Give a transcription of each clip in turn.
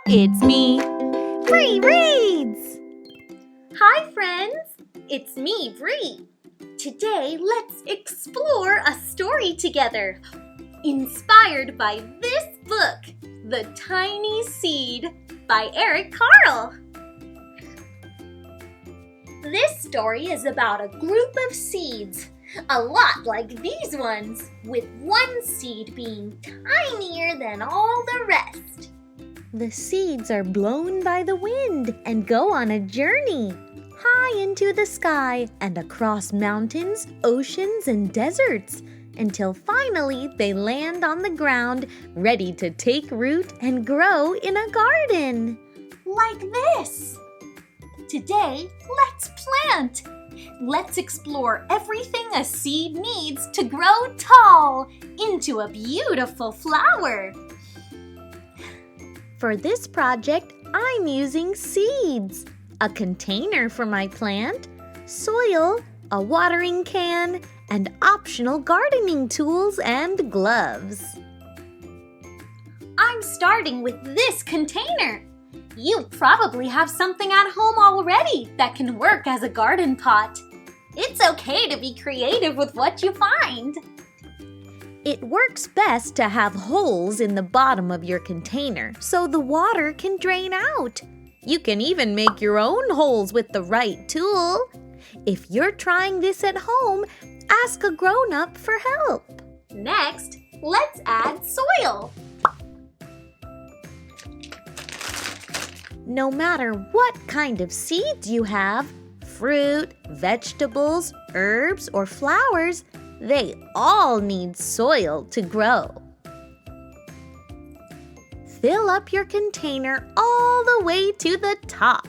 It's me, Bri Reads! Hi friends, it's me, Bri. Today, let's explore a story together, inspired by this book, The Tiny Seed by Eric Carle. This story is about a group of seeds, a lot like these ones, with one seed being tinier than all the rest. The seeds are blown by the wind and go on a journey, high into the sky and across mountains, oceans, and deserts, until finally they land on the ground, ready to take root and grow in a garden. Like this. Today, let's plant. Let's explore everything a seed needs to grow tall into a beautiful flower. For this project, I'm using seeds, a container for my plant, soil, a watering can, and optional gardening tools and gloves. I'm starting with this container. You probably have something at home already that can work as a garden pot. It's okay to be creative with what you find. It works best to have holes in the bottom of your container so the water can drain out. You can even make your own holes with the right tool. If you're trying this at home, ask a grown-up for help. Next, let's add soil. No matter what kind of seeds you have, fruit, vegetables, herbs, or flowers, they all need soil to grow. Fill up your container all the way to the top.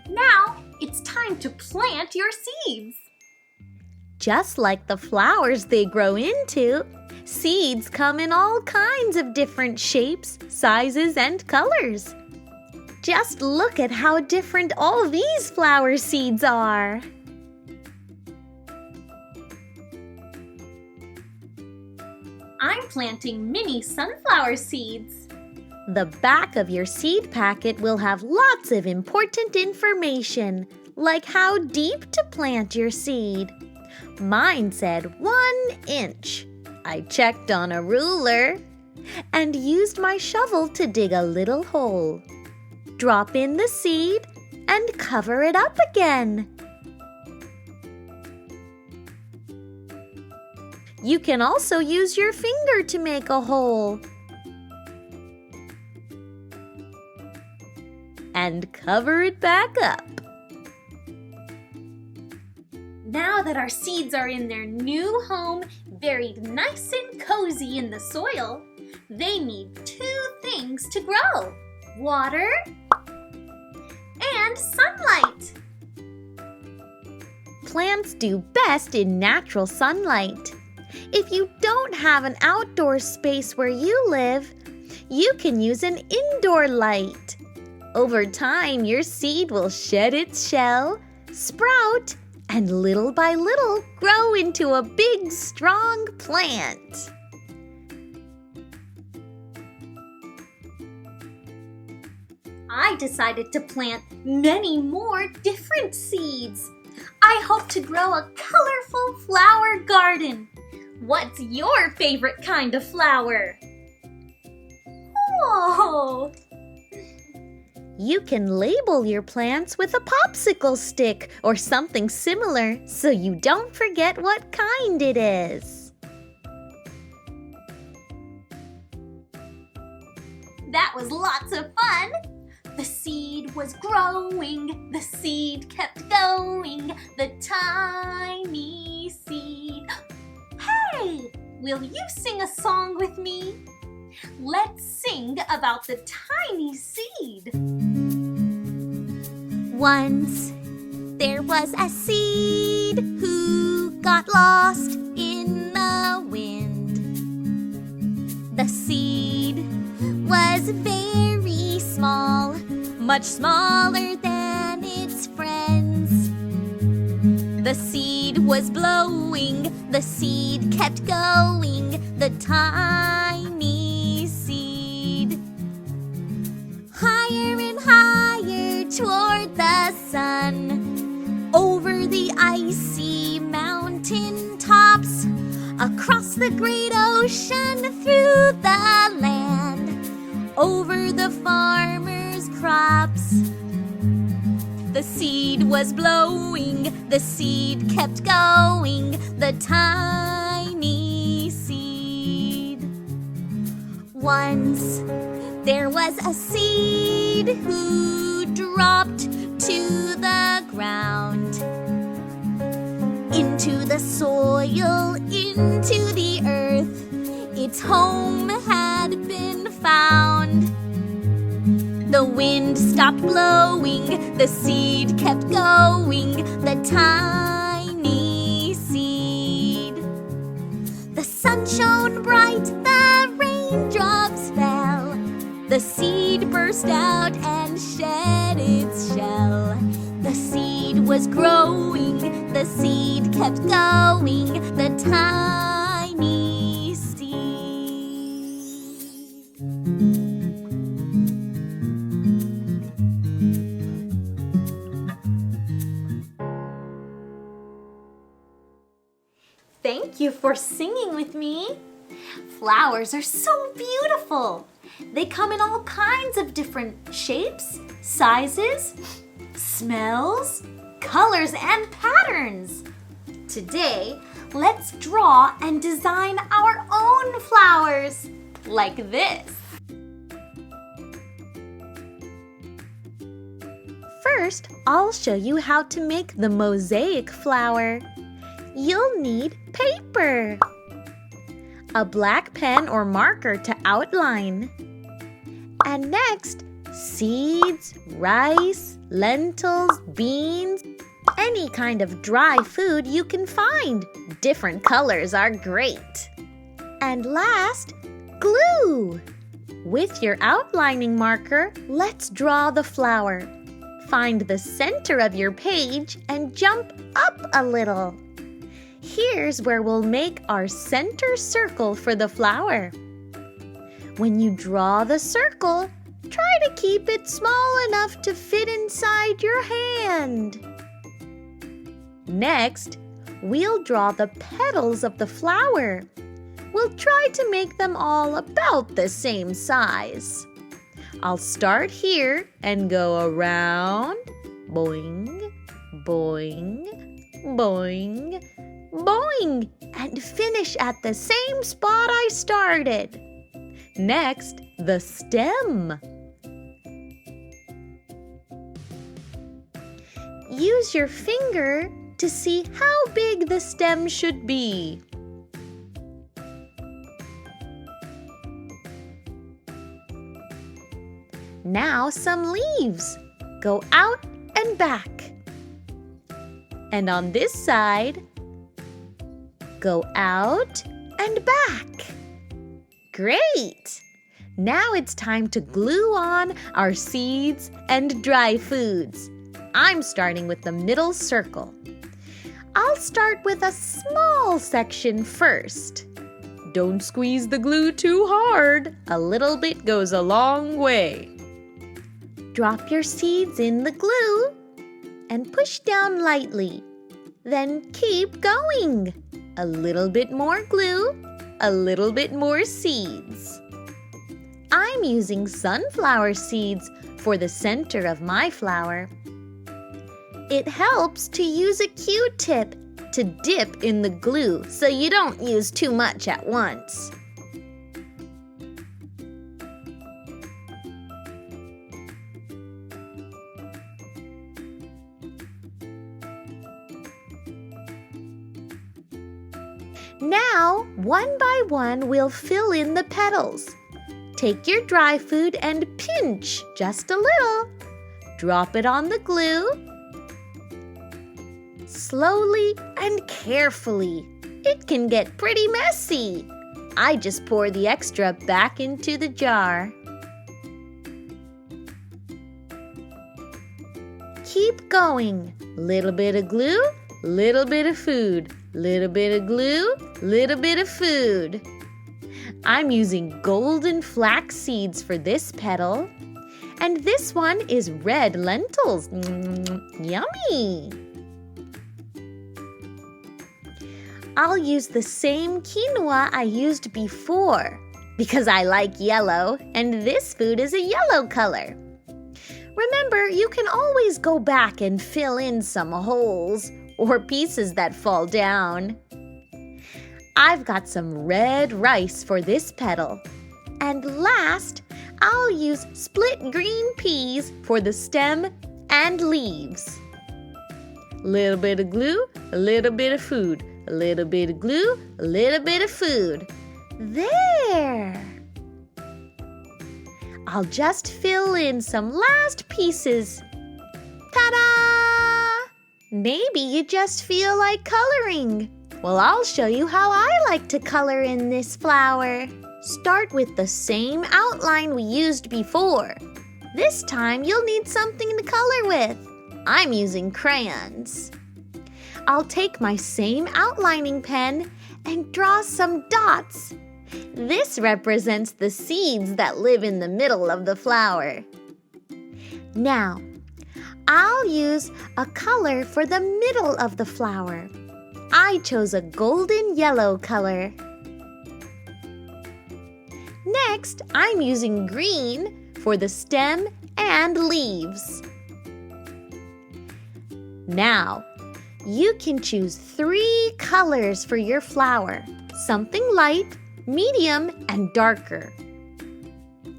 Now, it's time to plant your seeds. Just like the flowers they grow into, seeds come in all kinds of different shapes, sizes, and colors. Just look at how different all these flower seeds are. I'm planting mini sunflower seeds. The back of your seed packet will have lots of important information, like how deep to plant your seed. Mine said 1 inch. I checked on a ruler and used my shovel to dig a little hole. Drop in the seed and cover it up again. You can also use your finger to make a hole. And cover it back up. Now that our seeds are in their new home, buried nice and cozy in the soil, they need 2 things to grow: water and sunlight. Plants do best in natural sunlight. If you don't have an outdoor space where you live, you can use an indoor light. Over time, your seed will shed its shell, sprout, and little by little grow into a big, strong plant. I decided to plant many more different seeds. I hope to grow a colorful flower garden. What's your favorite kind of flower? Oh! You can label your plants with a popsicle stick or something similar so you don't forget what kind it is. That was lots of fun! The seed was growing, the seed kept going, the tiny seed. Hey! Will you sing a song with me? Let's sing about the tiny seed. Once there was a seed who got lost in the wind. The seed was very small, much smaller than its friends. The seed was blowing, the seed kept going, the tiny seed. the great ocean through the land, over the farmer's crops. The seed was blowing, the seed kept going, the tiny seed. Once there was a seed who dropped to the ground, into the soil, into the earth. Its home had been found. The wind stopped blowing, the seed kept going, the tiny seed. The sun shone bright, the raindrops fell. The seed burst out and shed its shell. The seed was growing, the seed kept going, the tiny seed. Thank you for singing with me. Flowers are so beautiful. They come in all kinds of different shapes, sizes, smells, colors, and patterns. Today, let's draw and design our own flowers, like this. First, I'll show you how to make the mosaic flower. You'll need paper, a black pen or marker to outline, and next, seeds, rice, lentils, beans, any kind of dry food you can find. Different colors are great. And last, glue. With your outlining marker, let's draw the flower. Find the center of your page and jump up a little. Here's where we'll make our center circle for the flower. When you draw the circle, try to keep it small enough to fit inside your hand. Next, we'll draw the petals of the flower. We'll try to make them all about the same size. I'll start here and go around, boing, boing, boing, boing, and finish at the same spot I started. Next, the stem. Use your finger to see how big the stem should be. Now some leaves. Go out and back. And on this side, go out and back. Great! Now it's time to glue on our seeds and dry foods. I'm starting with the middle circle. I'll start with a small section first. Don't squeeze the glue too hard. A little bit goes a long way. Drop your seeds in the glue and push down lightly. Then keep going. A little bit more glue, a little bit more seeds. I'm using sunflower seeds for the center of my flower. It helps to use a Q-tip to dip in the glue so you don't use too much at once. Now, one by one, we'll fill in the petals. Take your dry food and pinch just a little. Drop it on the glue. Slowly and carefully. It can get pretty messy. I just pour the extra back into the jar. Keep going. Little bit of glue, little bit of food. Little bit of glue, little bit of food. I'm using golden flax seeds for this petal. And this one is red lentils. Yummy! I'll use the same quinoa I used before because I like yellow and this food is a yellow color. Remember, you can always go back and fill in some holes or pieces that fall down. I've got some red rice for this petal. And last, I'll use split green peas for the stem and leaves. Little bit of glue, a little bit of food. A little bit of glue, a little bit of food. There! I'll just fill in some last pieces. Ta-da! Maybe you just feel like coloring. Well, I'll show you how I like to color in this flower. Start with the same outline we used before. This time you'll need something to color with. I'm using crayons. I'll take my same outlining pen and draw some dots. This represents the seeds that live in the middle of the flower. Now, I'll use a color for the middle of the flower. I chose a golden yellow color. Next, I'm using green for the stem and leaves. Now, you can choose 3 colors for your flower, something light, medium, and darker.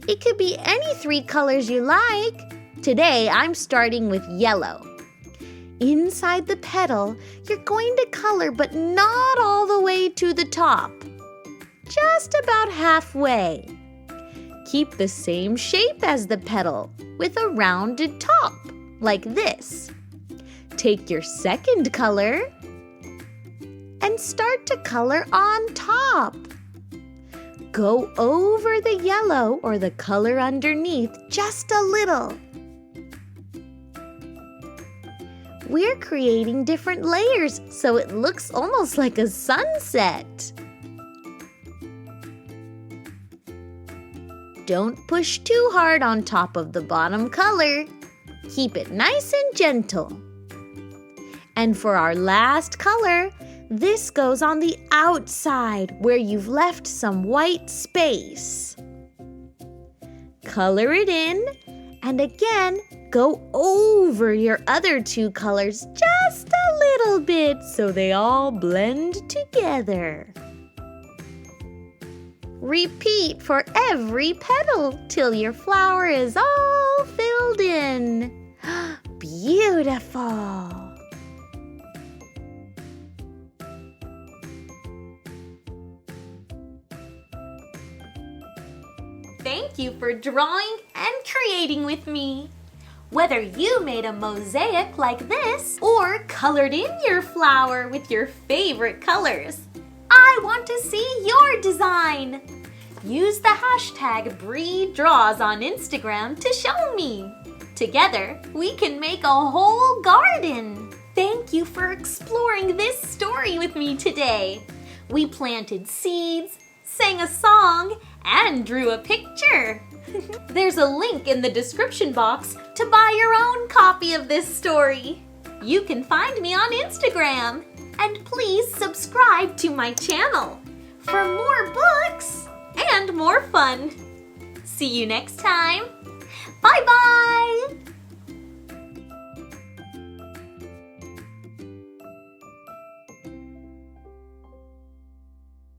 It could be any 3 colors you like. Today, I'm starting with yellow. Inside the petal, you're going to color, but not all the way to the top. Just about halfway. Keep the same shape as the petal, with a rounded top, like this. Take your second color and start to color on top. Go over the yellow or the color underneath just a little. We're creating different layers so it looks almost like a sunset. Don't push too hard on top of the bottom color. Keep it nice and gentle. And for our last color, this goes on the outside where you've left some white space. Color it in, and again, go over your other 2 colors just a little bit so they all blend together. Repeat for every petal till your flower is all filled in. Beautiful! Thank you for drawing and creating with me. Whether you made a mosaic like this or colored in your flower with your favorite colors, I want to see your design. Use the hashtag #BriDraws on Instagram to show me. Together, we can make a whole garden. Thank you for exploring this story with me today. We planted seeds, sang a song, and drew a picture. There's a link in the description box to buy your own copy of this story. You can find me on Instagram. And please subscribe to my channel for more books and more fun. See you next time. Bye-bye.